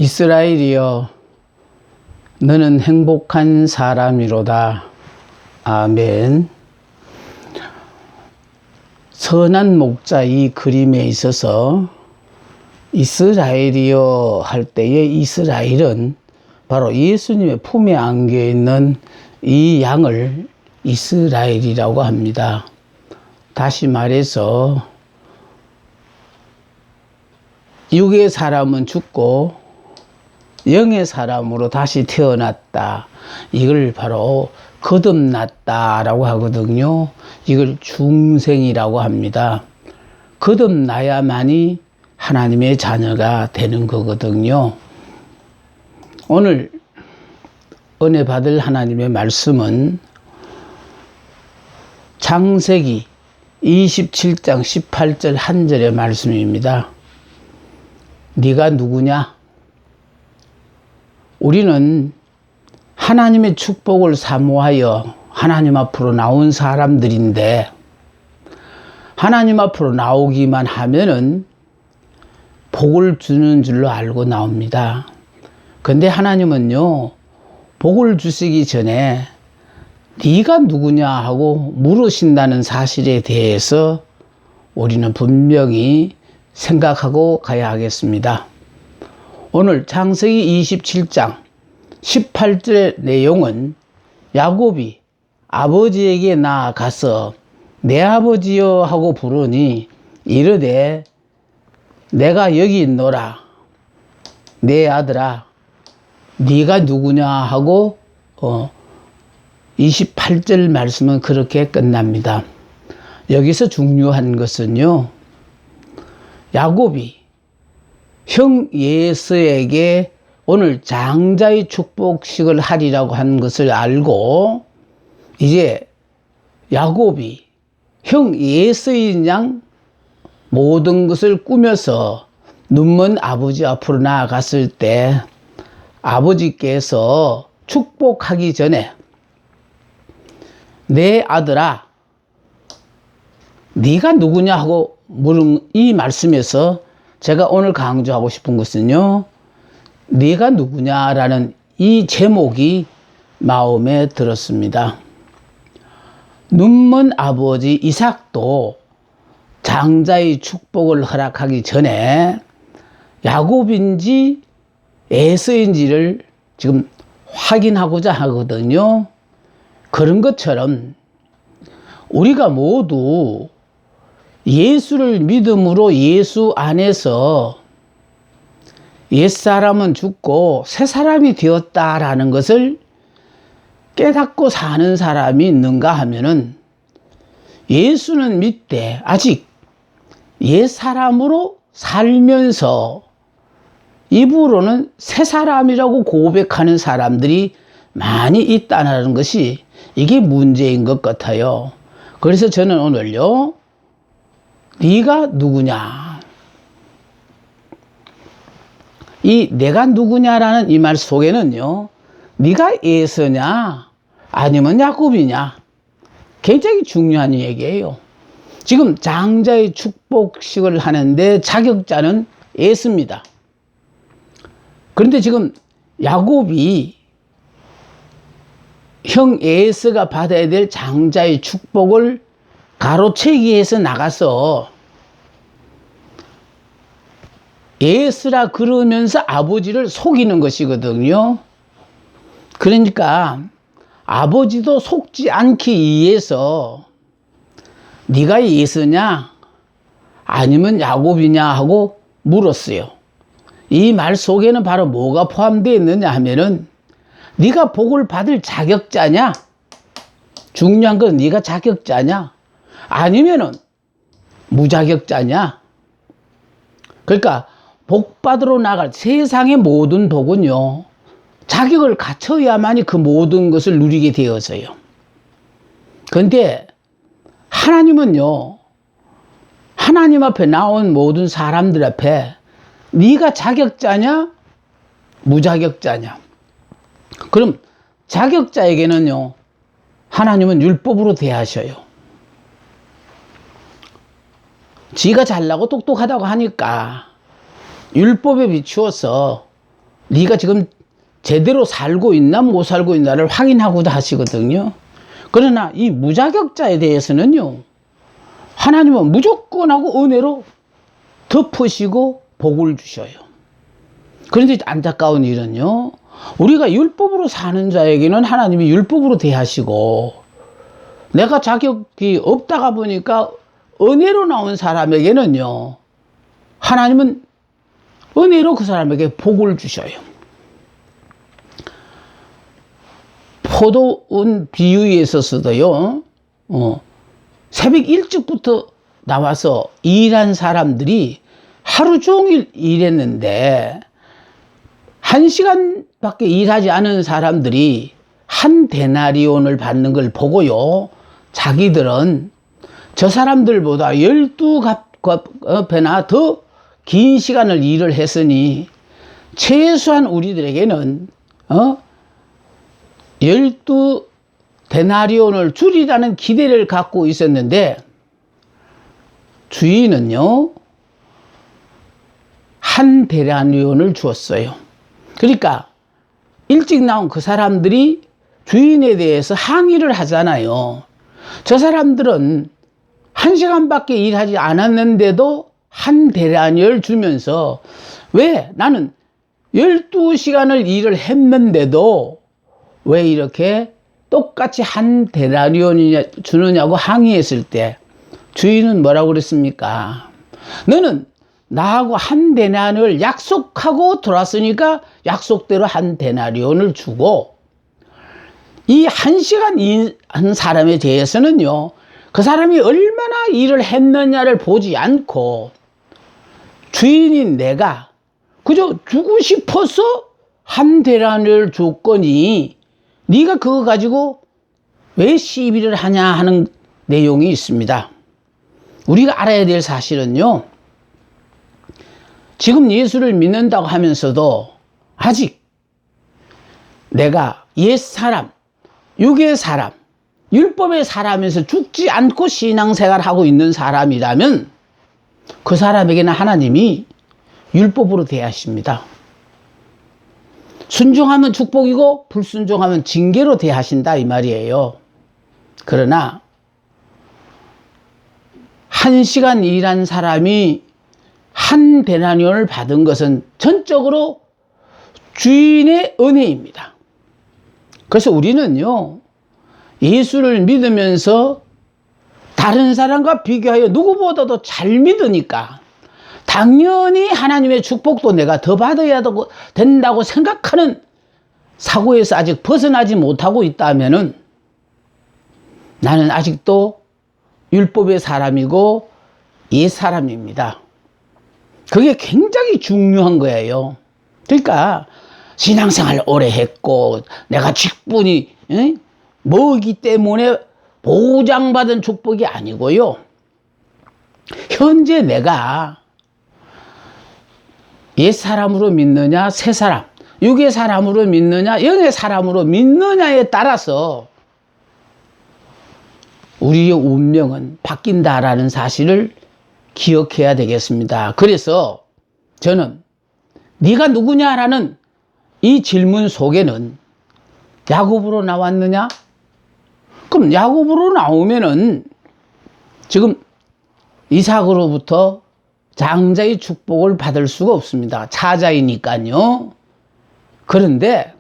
이스라엘이여, 너는 행복한 사람이로다. 아멘. 선한 목자 이 그림에 있어서 이스라엘이여 할 때의 이스라엘은 바로 예수님의 품에 안겨 있는 이 양을 이스라엘이라고 합니다. 다시 말해서 육의 사람은 죽고 영의 사람으로 다시 태어났다. 이걸 바로 거듭났다라고 하거든요. 이걸 중생이라고 합니다. 거듭나야만이 하나님의 자녀가 되는 거거든요. 오늘 은혜 받을 하나님의 말씀은 창세기 27장 18절 한 절의 말씀입니다. 네가 누구냐? 우리는 하나님의 축복을 사모하여 하나님 앞으로 나온 사람들인데, 하나님 앞으로 나오기만 하면은 복을 주는 줄로 알고 나옵니다. 근데 하나님은요, 복을 주시기 전에 네가 누구냐 하고 물으신다는 사실에 대해서 우리는 분명히 생각하고 가야 하겠습니다. 오늘 창세기 27장 18절의 내용은 야곱이 아버지에게 나아가서 내 아버지여 하고 부르니 이르되 내가 여기 있노라. 내 아들아, 네가 누구냐 하고 28절 말씀은 그렇게 끝납니다. 여기서 중요한 것은요, 야곱이 형 예서에게 오늘 장자의 축복식을 하리라고 한 것을 알고 이제 야곱이 형 예서인 양 모든 것을 꾸며서 눈먼 아버지 앞으로 나아갔을 때 아버지께서 축복하기 전에 내 아들아, 네가 누구냐 하고 물은 이 말씀에서 제가 오늘 강조하고 싶은 것은요, 네가 누구냐라는 이 제목이 마음에 들었습니다. 눈먼 아버지 이삭도 장자의 축복을 허락하기 전에 야곱인지 에서인지를 지금 확인하고자 하거든요. 그런 것처럼 우리가 모두 예수를 믿음으로 예수 안에서 옛사람은 죽고 새사람이 되었다라는 것을 깨닫고 사는 사람이 있는가 하면은 예수는 믿되 아직 옛사람으로 살면서 입으로는 새사람이라고 고백하는 사람들이 많이 있다는 것이 이게 문제인 것 같아요. 그래서 저는 오늘요, 네가 누구냐, 이 내가 누구냐라는 이 말 속에는요, 네가 에서냐 아니면 야곱이냐 굉장히 중요한 얘기예요. 지금 장자의 축복식을 하는데 자격자는 에서입니다. 그런데 지금 야곱이 형 에서가 받아야 될 장자의 축복을 가로채기 위해서 나가서 에서라 그러면서 아버지를 속이는 것이거든요. 그러니까 아버지도 속지 않기 위해서 네가 에서냐 아니면 야곱이냐 하고 물었어요. 이 말 속에는 바로 뭐가 포함되어 있느냐 하면은 네가 복을 받을 자격자냐, 중요한 건 네가 자격자냐 아니면은 무자격자냐. 그러니까 복 받으러 나갈 세상의 모든 복은요, 자격을 갖춰야만이 그 모든 것을 누리게 되어서요. 그런데 하나님은요, 하나님 앞에 나온 모든 사람들 앞에 네가 자격자냐 무자격자냐. 그럼 자격자에게는요, 하나님은 율법으로 대하셔요. 지가 잘나고 똑똑하다고 하니까 율법에 비추어서 네가 지금 제대로 살고 있나 못 살고 있나를 확인하고도 하시거든요. 그러나 이 무자격자에 대해서는요, 하나님은 무조건하고 은혜로 덮으시고 복을 주셔요. 그런데 안타까운 일은요, 우리가 율법으로 사는 자에게는 하나님이 율법으로 대하시고, 내가 자격이 없다가 보니까 은혜로 나온 사람에게는요, 하나님은 은혜로 그 사람에게 복을 주셔요. 포도원 비유에 있어서도요, 새벽 일찍부터 나와서 일한 사람들이 하루 종일 일했는데, 1시간밖에 일하지 않은 사람들이 한 데나리온을 받는 걸 보고요, 자기들은 저 사람들보다 12배나 더 긴 시간을 일을 했으니 최소한 우리들에게는 12데나리온을 줄이라는 기대를 갖고 있었는데, 주인은요, 한 데나리온을 주었어요. 그러니까 일찍 나온 그 사람들이 주인에 대해서 항의를 하잖아요. 저 사람들은 1시간밖에 일하지 않았는데도 한 데나리온을 주면서, 왜 나는 12시간을 일을 했는데도 왜 이렇게 똑같이 한 데나리온이냐 주느냐고 항의했을 때, 주인은 뭐라고 그랬습니까? 너는 나하고 한 데나리온을 약속하고 돌았으니까 약속대로 한 데나리온을 주고, 이 1시간 일한 사람에 대해서는요, 그 사람이 얼마나 일을 했느냐를 보지 않고 주인인 내가 그저 주고 싶어서 한 데나리온을 줬거니 네가 그거 가지고 왜 시비를 하냐 하는 내용이 있습니다. 우리가 알아야 될 사실은요, 지금 예수를 믿는다고 하면서도 아직 내가 옛사람, 육의 사람, 율법의 사람에서 죽지 않고 신앙생활을 하고 있는 사람이라면 그 사람에게는 하나님이 율법으로 대하십니다. 순종하면 축복이고 불순종하면 징계로 대하신다 이 말이에요. 그러나 1시간 일한 사람이 한 데나리온을 받은 것은 전적으로 주인의 은혜입니다. 그래서 우리는요, 예수를 믿으면서 다른 사람과 비교하여 누구보다도 잘 믿으니까 당연히 하나님의 축복도 내가 더 받아야 된다고 생각하는 사고에서 아직 벗어나지 못하고 있다면은 나는 아직도 율법의 사람이고 옛 사람입니다. 그게 굉장히 중요한 거예요. 그러니까 신앙생활 오래 했고 내가 직분이 뭐기 때문에 보장받은 축복이 아니고요. 현재 내가 옛 사람으로 믿느냐, 새 사람, 육의 사람으로 믿느냐, 영의 사람으로 믿느냐에 따라서 우리의 운명은 바뀐다라는 사실을 기억해야 되겠습니다. 그래서 저는 네가 누구냐라는 이 질문 속에는 야곱으로 나왔느냐? 그럼 야곱으로 나오면은 지금 이삭으로부터 장자의 축복을 받을 수가 없습니다. 차자이니까요. 그런데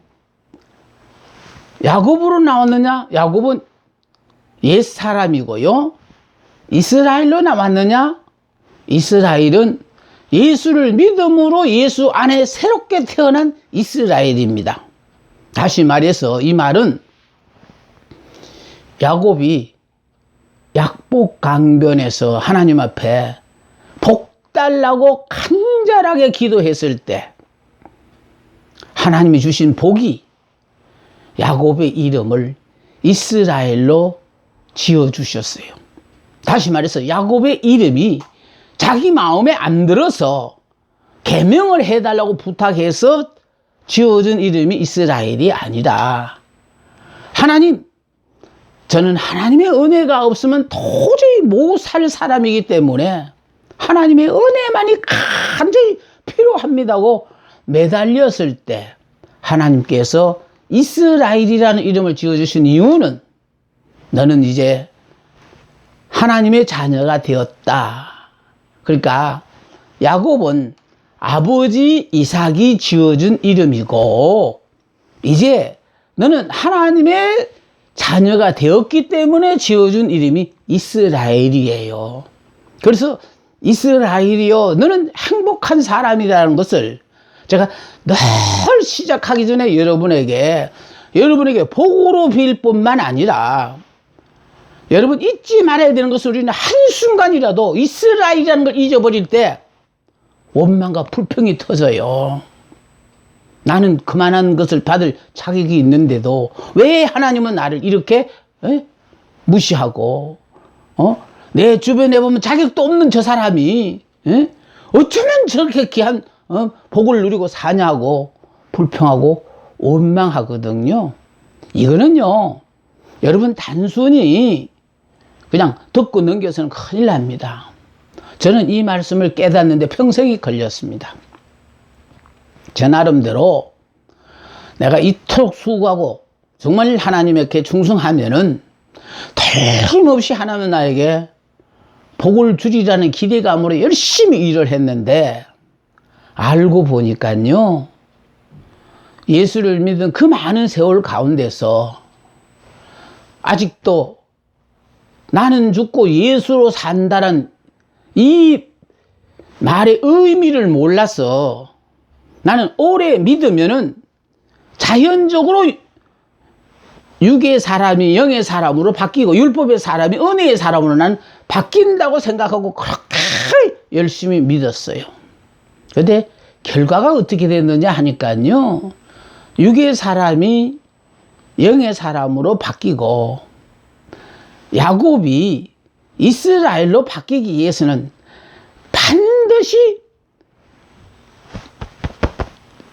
야곱으로 나왔느냐? 야곱은 옛 사람이고요. 이스라엘로 나왔느냐? 이스라엘은 예수를 믿음으로 예수 안에 새롭게 태어난 이스라엘입니다. 다시 말해서 이 말은 야곱이 약복강변에서 하나님 앞에 복 달라고 간절하게 기도했을 때 하나님이 주신 복이 야곱의 이름을 이스라엘로 지어주셨어요. 다시 말해서 야곱의 이름이 자기 마음에 안 들어서 계명을 해달라고 부탁해서 지어준 이름이 이스라엘이 아니라 하나님, 저는 하나님의 은혜가 없으면 도저히 못 살 사람이기 때문에 하나님의 은혜만이 간절히 필요합니다고 매달렸을 때 하나님께서 이스라엘이라는 이름을 지어주신 이유는 너는 이제 하나님의 자녀가 되었다. 그러니까 야곱은 아버지 이삭이 지어준 이름이고 이제 너는 하나님의 자녀가 되었기 때문에 지어준 이름이 이스라엘이에요. 그래서 이스라엘이요, 너는 행복한 사람이라는 것을 제가 늘 시작하기 전에 여러분에게 복으로 빌 뿐만 아니라 여러분 잊지 말아야 되는 것을 우리는 한순간이라도 이스라엘이라는 걸 잊어버릴 때 원망과 불평이 터져요. 나는 그만한 것을 받을 자격이 있는데도 왜 하나님은 나를 이렇게 무시하고 내 주변에 보면 자격도 없는 저 사람이 어쩌면 저렇게 귀한 복을 누리고 사냐고 불평하고 원망하거든요. 이거는요, 여러분 단순히 그냥 듣고 넘겨서는 큰일 납니다. 저는 이 말씀을 깨닫는데 평생이 걸렸습니다. 제 나름대로 내가 이토록 수고하고 정말 하나님에게 충성하면은 틀림없이 하나님은 나에게 복을 주리라는 기대감으로 열심히 일을 했는데 알고 보니까요, 예수를 믿은 그 많은 세월 가운데서 아직도 나는 죽고 예수로 산다는 이 말의 의미를 몰라서 나는 오래 믿으면은 자연적으로 육의 사람이 영의 사람으로 바뀌고 율법의 사람이 은혜의 사람으로 난 바뀐다고 생각하고 그렇게 열심히 믿었어요. 근데 결과가 어떻게 됐느냐 하니까요, 육의 사람이 영의 사람으로 바뀌고 야곱이 이스라엘로 바뀌기 위해서는 반드시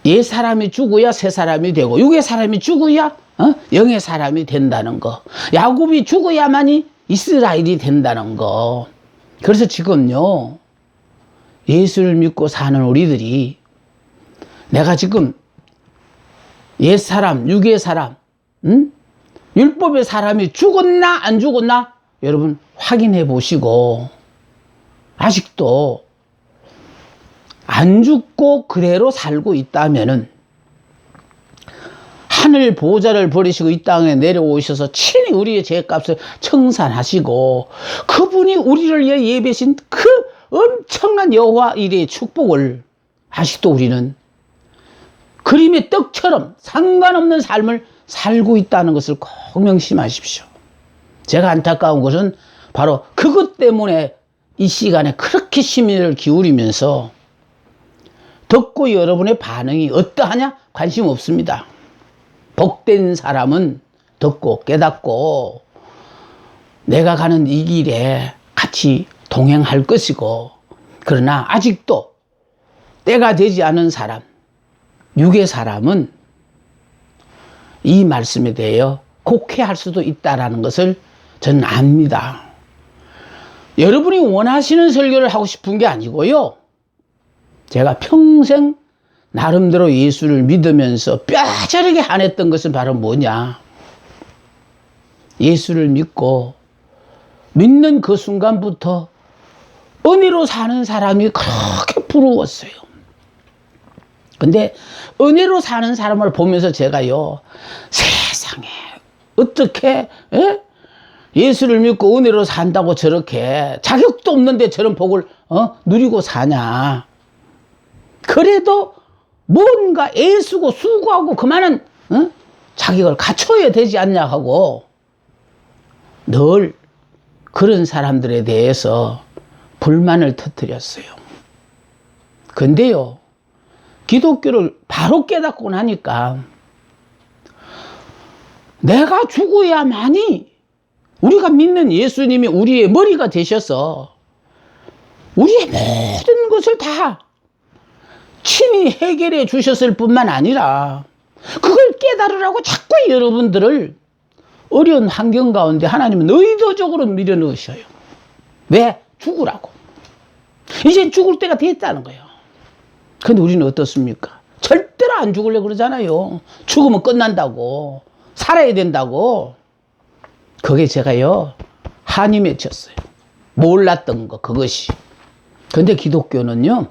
옛 사람이 죽어야 새 사람이 되고 육의 사람이 죽어야 영의 사람이 된다는 거, 야곱이 죽어야만이 이스라엘이 된다는 거. 그래서 지금요, 예수를 믿고 사는 우리들이 내가 지금 옛 사람, 육의 사람, 율법의 사람이 죽었나 안 죽었나 여러분 확인해 보시고, 아직도 안 죽고 그대로 살고 있다면은 하늘 보좌를 버리시고 이 땅에 내려오셔서 친히 우리의 죄값을 청산하시고 그분이 우리를 위해 예배신 그 엄청난 여호와 일의 축복을 아직도 우리는 그림의 떡처럼 상관없는 삶을 살고 있다는 것을 꼭 명심하십시오. 제가 안타까운 것은 바로 그것 때문에 이 시간에 그렇게 심의를 기울이면서 듣고 여러분의 반응이 어떠하냐? 관심 없습니다. 복된 사람은 듣고 깨닫고 내가 가는 이 길에 같이 동행할 것이고, 그러나 아직도 때가 되지 않은 사람, 육의 사람은 이 말씀에 대하여 곡해할 수도 있다는 것을 저는 압니다. 여러분이 원하시는 설교를 하고 싶은 게 아니고요, 제가 평생 나름대로 예수를 믿으면서 뼈저리게 안 했던 것은 바로 뭐냐? 예수를 믿는 그 순간부터 은혜로 사는 사람이 그렇게 부러웠어요. 근데 은혜로 사는 사람을 보면서 제가요, 세상에 어떻게 예수를 믿고 은혜로 산다고 저렇게 자격도 없는데 저런 복을 누리고 사냐? 그래도 뭔가 애쓰고 수고하고 그만한 자격을 갖춰야 되지 않냐 하고 늘 그런 사람들에 대해서 불만을 터뜨렸어요. 근데요, 기독교를 바로 깨닫고 나니까 내가 죽어야만이 우리가 믿는 예수님이 우리의 머리가 되셔서 우리의 모든 것을 다 친히 해결해 주셨을 뿐만 아니라 그걸 깨달으라고 자꾸 여러분들을 어려운 환경 가운데 하나님은 의도적으로 밀어넣으셔요. 왜? 죽으라고. 이제 죽을 때가 됐다는 거예요. 근데 우리는 어떻습니까? 절대로 안 죽으려고 그러잖아요. 죽으면 끝난다고. 살아야 된다고. 그게 제가요, 한이 맺혔어요. 몰랐던 거, 그것이. 근데 기독교는요,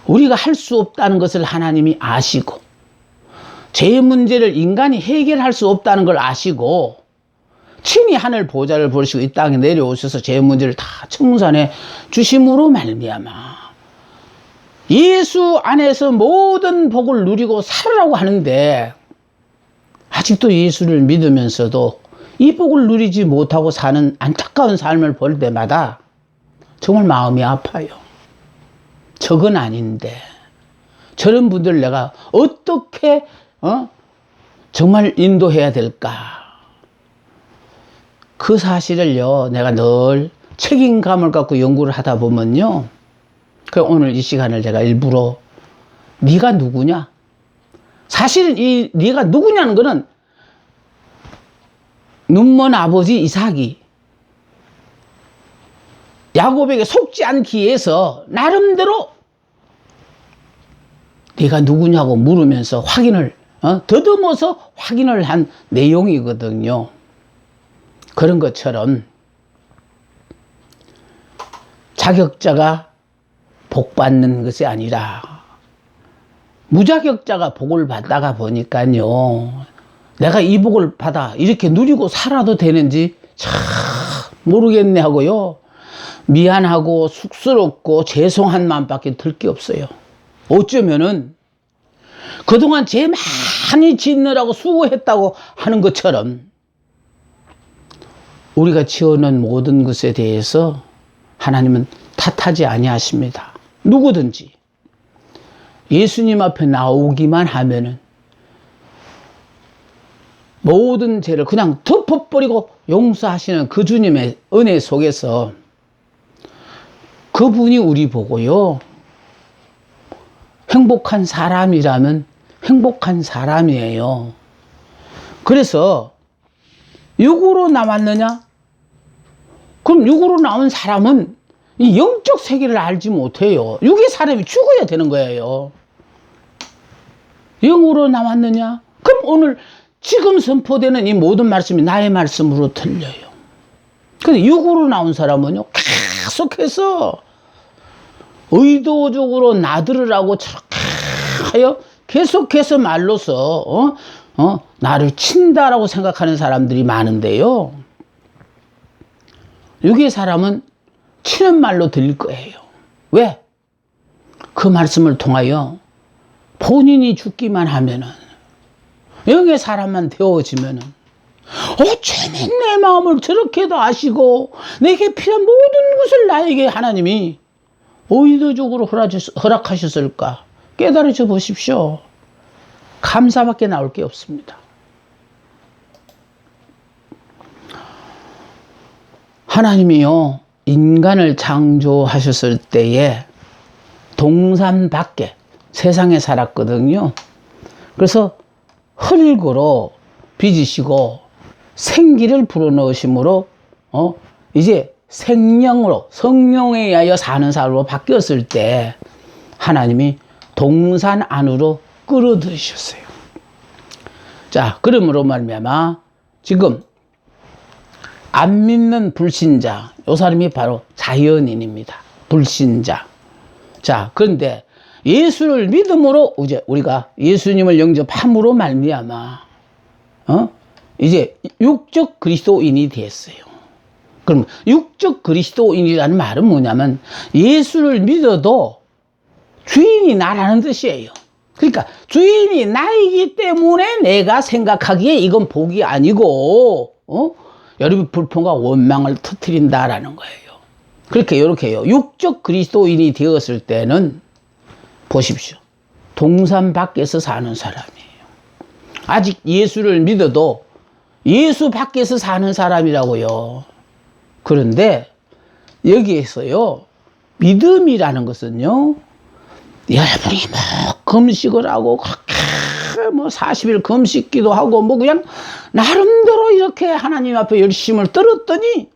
우리가 할 수 없다는 것을 하나님이 아시고, 죄의 문제를 인간이 해결할 수 없다는 걸 아시고, 친히 하늘 보좌를 버리시고 이 땅에 내려오셔서 죄의 문제를 다 청산해 주심으로 말미암아 예수 안에서 모든 복을 누리고 살으라고 하는데, 아직도 예수를 믿으면서도 이 복을 누리지 못하고 사는 안타까운 삶을 볼 때마다 정말 마음이 아파요. 저건 아닌데 저런 분들 내가 어떻게 정말 인도해야 될까? 그 사실을요, 내가 늘 책임감을 갖고 연구를 하다 보면요, 오늘 이 시간을 제가 일부러 네가 누구냐? 사실은 이 네가 누구냐는 거는 눈먼 아버지 이삭이 야곱에게 속지 않기 위해서 나름대로 네가 누구냐고 물으면서 확인을 더듬어서 확인을 한 내용이거든요. 그런 것처럼 자격자가 복 받는 것이 아니라 무자격자가 복을 받다가 보니까요, 내가 이 복을 받아 이렇게 누리고 살아도 되는지 참 모르겠네 하고요, 미안하고 쑥스럽고 죄송한 마음밖에 들 게 없어요. 어쩌면은 그동안 죄 많이 짓느라고 수고했다고 하는 것처럼 우리가 지어놓은 모든 것에 대해서 하나님은 탓하지 아니하십니다. 누구든지 예수님 앞에 나오기만 하면은 모든 죄를 그냥 덮어버리고 용서하시는 그 주님의 은혜 속에서 그분이 우리 보고요, 행복한 사람이라면 행복한 사람이에요. 그래서 육으로 나왔느냐? 그럼 육으로 나온 사람은 이 영적 세계를 알지 못해요. 육의 사람이 죽어야 되는 거예요. 영으로 나왔느냐? 그럼 오늘 지금 선포되는 이 모든 말씀이 나의 말씀으로 들려요. 근데 육으로 나온 사람은요, 계속해서 의도적으로 나들으라고 저렇게 하여 계속해서 말로서 나를 친다라고 생각하는 사람들이 많은데요, 육의 사람은 치는 말로 들릴 거예요. 왜? 그 말씀을 통하여 본인이 죽기만 하면은, 영의 사람만 되어지면은, 어쩌면 내 마음을 저렇게도 아시고 내게 필요한 모든 것을 나에게 하나님이 의도적으로 허락하셨을까? 깨달으셔 보십시오. 감사밖에 나올 게 없습니다. 하나님이요, 인간을 창조하셨을 때에 동산 밖에 세상에 살았거든요. 그래서 흙으로 빚으시고 생기를 불어넣으심으로 이제 생명으로, 성령에 의하여 사는 사람으로 바뀌었을 때 하나님이 동산 안으로 끌어들이셨어요. 자, 그러므로 말미암아 지금 안 믿는 불신자, 요 사람이 바로 자연인입니다. 불신자. 자, 그런데 예수를 믿음으로 이제 우리가 예수님을 영접함으로 말미암아 이제 육적 그리스도인이 됐어요. 그럼 육적 그리스도인이라는 말은 뭐냐면 예수를 믿어도 주인이 나라는 뜻이에요. 그러니까 주인이 나이기 때문에 내가 생각하기에 이건 복이 아니고 여러분 불평과 원망을 터뜨린다라는 거예요. 그렇게 이렇게요. 육적 그리스도인이 되었을 때는 보십시오. 동산 밖에서 사는 사람이에요. 아직 예수를 믿어도 예수 밖에서 사는 사람이라고요. 그런데 여기에서요, 믿음이라는 것은요, 여러분이 뭐 금식을 하고 그렇게 뭐 40일 금식기도 하고 뭐 그냥 나름대로 이렇게 하나님 앞에 열심을 떨었더니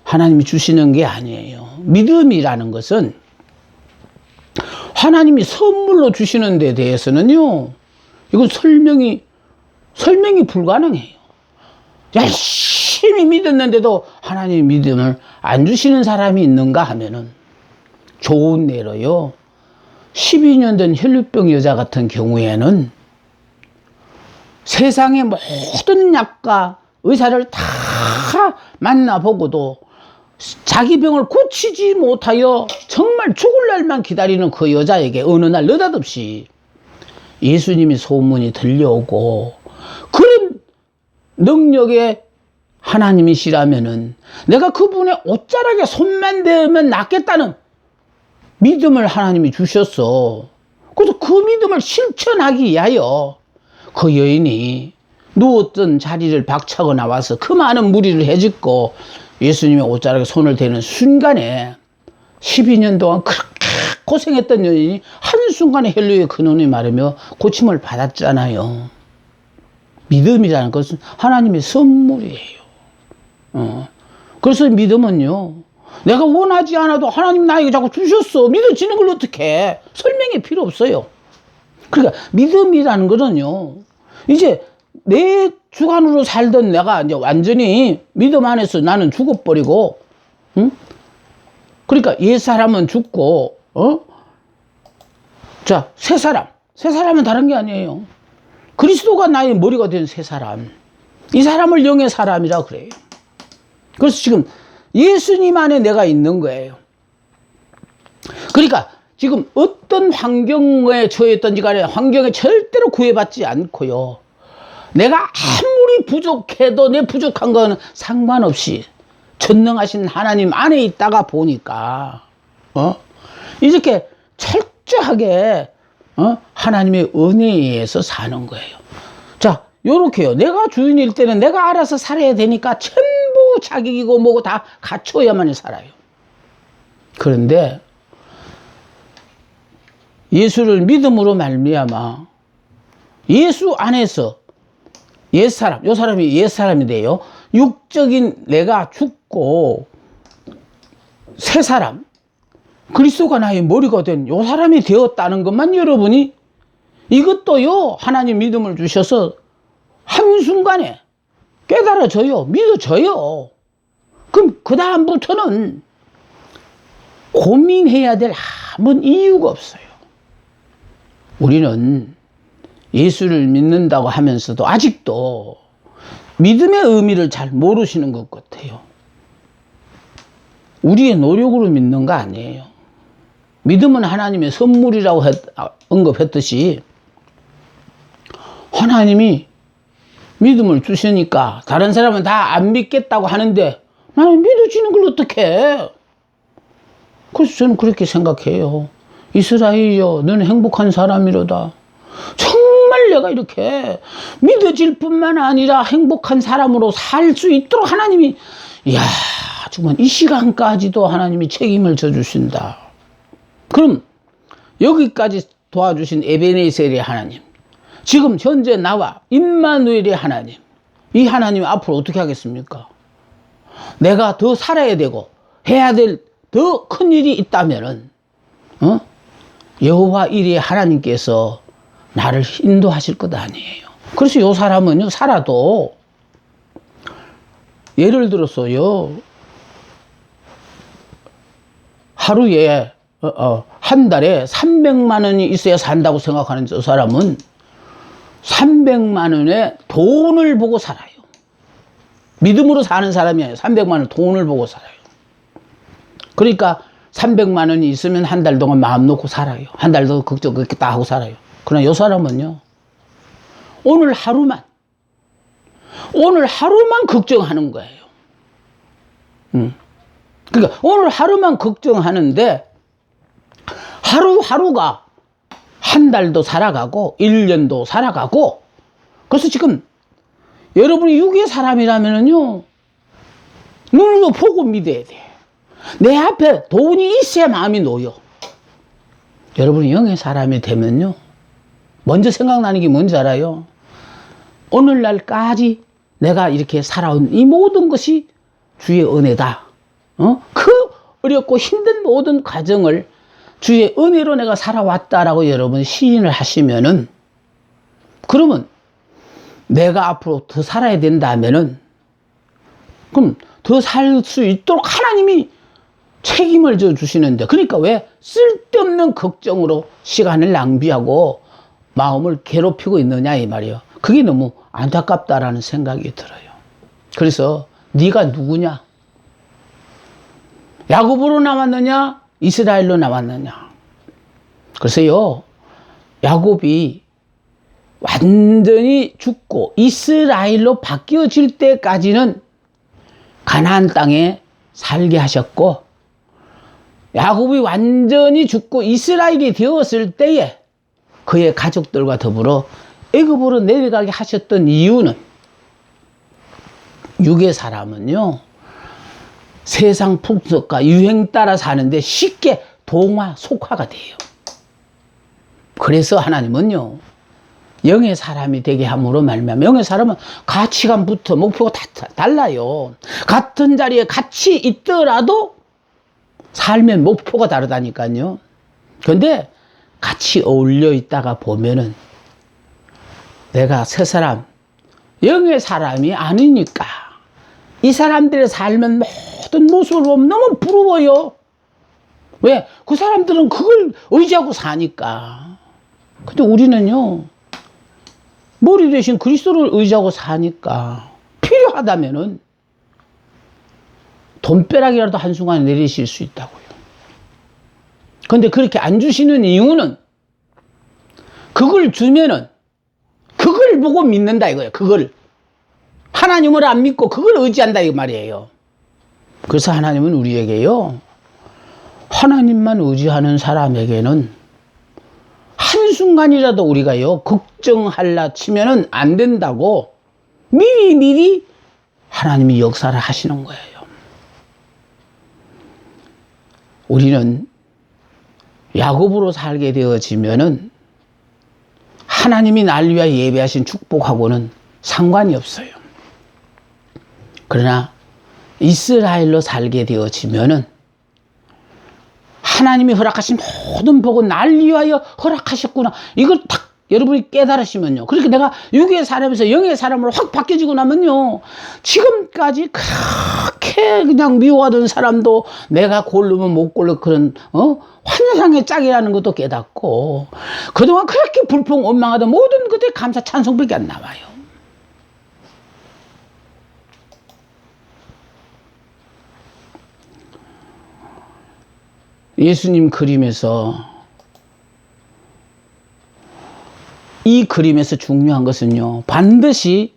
하나님이 주시는 게 아니에요. 믿음이라는 것은 하나님이 선물로 주시는 데 대해서는요, 이건 설명이 불가능해요. 열심히 믿었는데도 하나님 믿음을 안 주시는 사람이 있는가 하면은, 좋은 예로요, 12년 된 혈류병 여자 같은 경우에는 세상의 모든 약과 의사를 다 만나보고도 자기 병을 고치지 못하여 정말 죽을 날만 기다리는 그 여자에게 어느 날 느닷없이 예수님이 소문이 들려오고, 그런 능력의 하나님이시라면은 내가 그분의 옷자락에 손만 대면 낫겠다는 믿음을 하나님이 주셨어. 그래서 그 믿음을 실천하기 위하여 그 여인이 누웠던 자리를 박차고 나와서 그 많은 무리를 헤집고 예수님의 옷자락에 손을 대는 순간에 12년 동안 그렇게 고생했던 여인이 한순간에 혈류의 근원이 마르며 고침을 받았잖아요. 믿음이라는 것은 하나님의 선물이에요. 그래서 믿음은요, 내가 원하지 않아도 하나님 나에게 자꾸 주셨어. 믿어지는 걸 어떻게 해? 설명이 필요 없어요. 그러니까 믿음이라는 거는요, 이제 내 주관으로 살던 내가 이제 완전히 믿음 안에서 나는 죽어버리고, 응? 그러니까 옛사람은 죽고, 자, 새사람은 다른 게 아니에요. 그리스도가 나의 머리가 된 새사람. 이 사람을 영의 사람이라 그래요. 그래서 지금 예수님 안에 내가 있는 거예요. 그러니까 지금 어떤 환경에 처했든지 간에 환경에 절대로 구애받지 않고요, 내가 아무리 부족해도 내 부족한 거는 상관없이 전능하신 하나님 안에 있다가 보니까 이렇게 철저하게 하나님의 은혜에 의해서 사는 거예요. 자, 요렇게요. 내가 주인일 때는 내가 알아서 살아야 되니까 전부 자격이고 뭐고 다 갖춰야만 살아요. 그런데 예수를 믿음으로 말미암아 예수 안에서 옛사람, 요 사람이 옛사람인데요, 육적인 내가 죽고 새 사람, 그리스도가 나의 머리가 된 요 사람이 되었다는 것만 여러분이, 이것도요, 하나님 믿음을 주셔서 한순간에 깨달아져요. 믿어져요. 그럼 그 다음부터는 고민해야 될 아무 이유가 없어요. 우리는 예수를 믿는다고 하면서도 아직도 믿음의 의미를 잘 모르시는 것 같아요. 우리의 노력으로 믿는 거 아니에요. 믿음은 하나님의 선물이라고 언급했듯이 하나님이 믿음을 주시니까 다른 사람은 다 안 믿겠다고 하는데 나는 믿어지는 걸 어떻게 해? 그래서 저는 그렇게 생각해요. 이스라엘이여, 너는 행복한 사람이로다. 정말 내가 이렇게 믿어질 뿐만 아니라 행복한 사람으로 살 수 있도록 하나님이, 이야, 정말 이 시간까지도 하나님이 책임을 져주신다. 그럼 여기까지 도와주신 에베네셀의 하나님, 지금 현재 나와 임마누엘의 하나님, 이 하나님 앞으로 어떻게 하겠습니까? 내가 더 살아야 되고 해야 될 더 큰 일이 있다면은 여호와 일의 하나님께서 나를 인도하실 것 아니에요. 그래서 이 사람은요, 살아도 예를 들어서요, 하루에 한 달에 300만 원이 있어야 산다고 생각하는 저 사람은 300만 원의 돈을 보고 살아요. 믿음으로 사는 사람이 아니에요. 300만 원 돈을 보고 살아요. 그러니까 300만 원이 있으면 한 달 동안 마음 놓고 살아요. 한 달 더 걱정 그렇게 다 하고 살아요. 그러나 이 사람은요, 오늘 하루만 걱정하는 거예요. 그러니까 오늘 하루만 걱정하는데 하루하루가 한 달도 살아가고 1년도 살아가고. 그래서 지금 여러분이 육의 사람이라면요, 눈으로 보고 믿어야 돼. 내 앞에 돈이 있어야 마음이 놓여. 여러분이 영의 사람이 되면요, 먼저 생각나는 게 뭔지 알아요? 오늘날까지 내가 이렇게 살아온 이 모든 것이 주의 은혜다. 그 어렵고 힘든 모든 과정을 주의 은혜로 내가 살아왔다라고 여러분이 시인을 하시면은, 그러면 내가 앞으로 더 살아야 된다면은, 그럼 더 살 수 있도록 하나님이 책임을 져 주시는데, 그러니까 왜 쓸데없는 걱정으로 시간을 낭비하고 마음을 괴롭히고 있느냐 이 말이에요. 그게 너무 안타깝다라는 생각이 들어요. 그래서 네가 누구냐? 야곱으로 나왔느냐? 이스라엘로 나왔느냐? 그래서요, 야곱이 완전히 죽고 이스라엘로 바뀌어질 때까지는 가나안 땅에 살게 하셨고, 야곱이 완전히 죽고 이스라엘이 되었을 때에 그의 가족들과 더불어 애굽으로 내려가게 하셨던 이유는, 육의 사람은요, 세상 풍속과 유행 따라 사는데 쉽게 동화, 속화가 돼요. 그래서 하나님은요, 영의 사람이 되게 함으로 말미암아, 영의 사람은 가치관부터 목표가 다 달라요. 같은 자리에 같이 있더라도 삶의 목표가 다르다니까요. 그런데 같이 어울려 있다가 보면은 내가 새 사람, 영의 사람이 아니니까 이 사람들의 삶은 모든 모습을 보면 너무 부러워요. 왜? 그 사람들은 그걸 의지하고 사니까. 근데 우리는요, 머리 대신 그리스도를 의지하고 사니까 필요하다면은 돈벼락이라도 한순간에 내리실 수 있다고요. 근데 그렇게 안 주시는 이유는, 그걸 주면은 그걸 보고 믿는다 이거예요. 그걸. 하나님을 안 믿고 그걸 의지한다 이 말이에요. 그래서 하나님은 우리에게요, 하나님만 의지하는 사람에게는 한순간이라도 우리가요, 걱정할라 치면은 안 된다고 미리 하나님이 역사를 하시는 거예요. 우리는 야곱으로 살게 되어지면은 하나님이 날 위하여 예배하신 축복하고는 상관이 없어요. 그러나 이스라엘로 살게 되어지면은 하나님이 허락하신 모든 복은 날 위하여 허락하셨구나, 이걸 딱 여러분이 깨달으시면요, 그렇게 내가 육의 사람에서 영의 사람으로 확 바뀌어지고 나면요, 지금까지 그렇게 그냥 미워하던 사람도 내가 고르면 못 고를 그런 환상의 짝이라는 것도 깨닫고, 그동안 그렇게 불평원망하던 모든 것들이 감사 찬송밖에 안 나와요. 예수님 그림에서, 이 그림에서 중요한 것은요, 반드시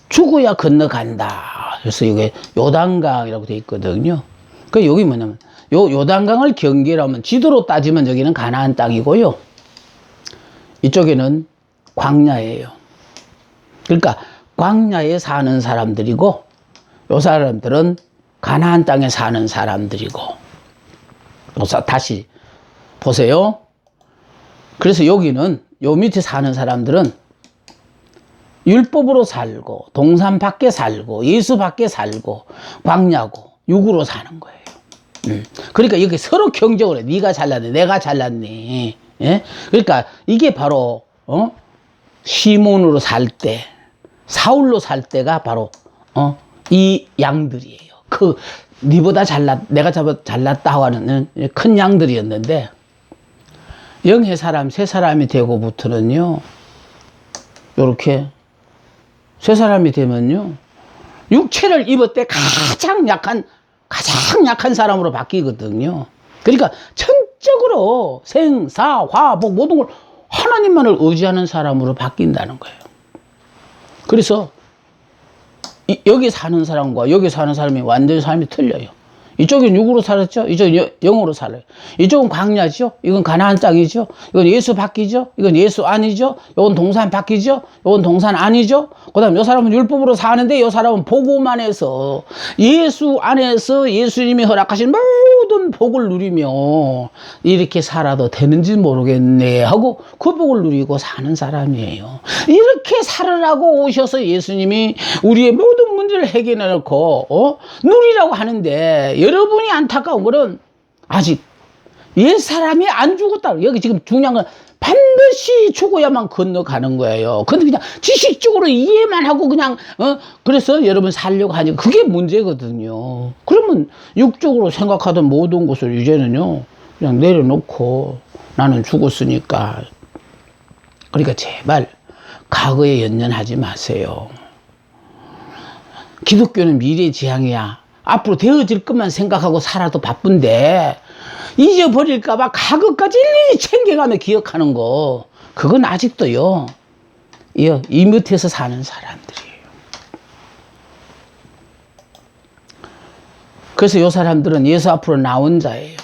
죽어야 건너간다. 그래서 이게 요단강이라고 되어 있거든요. 그 여기 뭐냐면, 요단강을 경계하면 지도로 따지면 여기는 가나안 땅이고요, 이쪽에는 광야예요. 그러니까 광야에 사는 사람들이고, 요 사람들은 가나안 땅에 사는 사람들이고. 다시 보세요. 그래서 여기는, 요 밑에 사는 사람들은 율법으로 살고 동산 밖에 살고 예수 밖에 살고 광야고 육으로 사는 거예요. 그러니까 여기 서로 경쟁을 해. 네가 잘났네, 내가 잘났네. 예? 그러니까 이게 바로 시몬으로 살 때, 사울로 살 때가 바로 이 양들이에요. 니보다 내가 잘났다 하는 큰 양들이었는데, 영의 사람, 새 사람이 되고부터는요, 요렇게 새 사람이 되면요, 육체를 입을 때 가장 약한 사람으로 바뀌거든요. 그러니까 전적으로 생사, 화복 모든 걸 하나님만을 의지하는 사람으로 바뀐다는 거예요. 그래서 여기 사는 사람과 여기 사는 사람이 완전히 삶이 틀려요. 이쪽은 육으로 살았죠, 이쪽은 영으로 살아요. 이쪽은 광야죠, 이건 가나안 땅이죠, 이건 예수 밖이죠, 이건 예수 아니죠, 이건 동산 밖이죠, 이건 동산 아니죠. 그 다음 이 사람은 율법으로 사는데 이 사람은 복음 안에서, 예수 안에서 예수님이 허락하신 모든 복을 누리며 이렇게 살아도 되는지 모르겠네 하고 그 복을 누리고 사는 사람이에요. 이렇게 살으라고 오셔서 예수님이 우리의 모든 문제를 해결해 놓고 누리라고 하는데, 여러분이 안타까운 것은 아직 옛 사람이 안 죽었다. 여기 지금 중요한 건 반드시 죽어야만 건너가는 거예요. 근데 그냥 지식적으로 이해만 하고 그냥, 그래서 여러분 살려고 하니까 그게 문제거든요. 그러면 육적으로 생각하던 모든 것을 이제는요, 그냥 내려놓고 나는 죽었으니까. 그러니까 제발 과거에 연연하지 마세요. 기독교는 미래지향이야. 앞으로 되어질 것만 생각하고 살아도 바쁜데 잊어버릴까봐 과거까지 일일이 챙겨가며 기억하는 거, 그건 아직도요 이 밑에서 사는 사람들이에요. 그래서 이 사람들은 예수 앞으로 나온 자예요.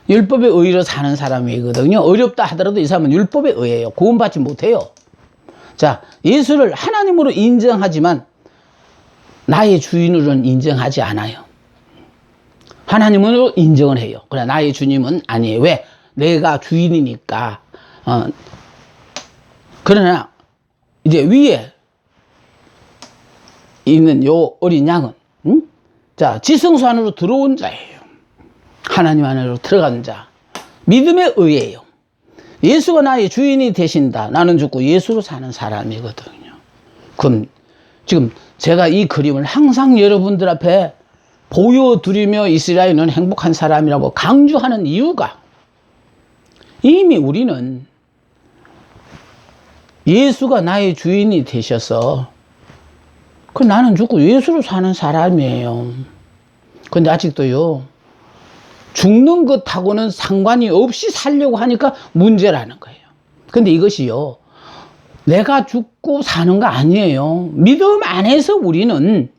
율법에 의로 사는 사람이거든요. 어렵다 하더라도 이 사람은 율법에 의해요. 구원받지 못해요. 자, 예수를 하나님으로 인정하지만 나의 주인으로는 인정하지 않아요. 하나님으로 인정을 해요. 그러나 나의 주님은 아니에요. 왜? 내가 주인이니까. 그러나 이제 위에 있는 요 어린 양은, 자, 지성소 안으로 들어온 자예요. 하나님 안으로 들어간 자. 믿음에 의해요. 예수가 나의 주인이 되신다. 나는 죽고 예수로 사는 사람이거든요. 그럼 지금 제가 이 그림을 항상 여러분들 앞에 보여드리며 이스라엘은 행복한 사람이라고 강조하는 이유가, 이미 우리는 예수가 나의 주인이 되셔서 나는 죽고 예수로 사는 사람이에요. 근데 아직도요, 죽는 것하고는 상관이 없이 살려고 하니까 문제라는 거예요. 근데 이것이요, 내가 죽고 사는 거 아니에요. 믿음 안에서 우리는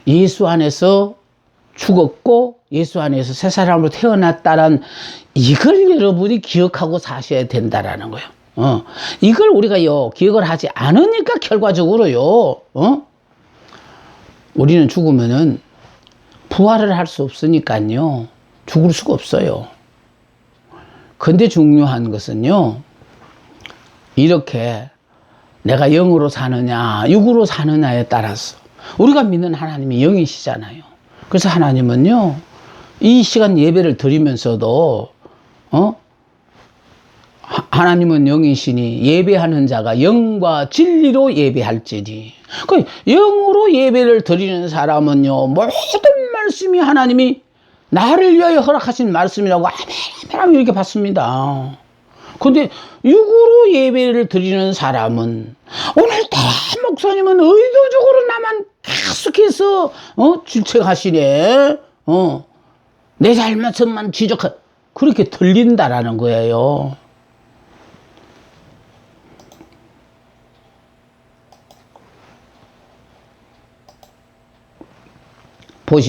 예수 안에서 죽었고 예수 안에서 새 사람으로 태어났다는 이걸 여러분이 기억하고 사셔야 된다라는 거예요. 이걸 우리가요 기억을 하지 않으니까 결과적으로요, 우리는 죽으면은 부활을 할 수 없으니까요 죽을 수가 없어요. 근데 중요한 것은요, 이렇게 내가 영으로 사느냐 육으로 사느냐에 따라서, 우리가 믿는 하나님이 영이시잖아요. 그래서 하나님은요, 이 시간 예배를 드리면서도 하나님은 영이시니 예배하는 자가 영과 진리로 예배할지니, 그 영으로 예배를 드리는 사람은요 모든 말씀이 하나님이 나를 위하여 허락하신 말씀이라고 아멘 이렇게 받습니다. 근데 육으로 예배를 드리는 사람은, 오늘따라 목사님은 의도적으로 나만 계속해서 질책하시네, 내 잘못만 지적하, 그렇게 들린다라는 거예요.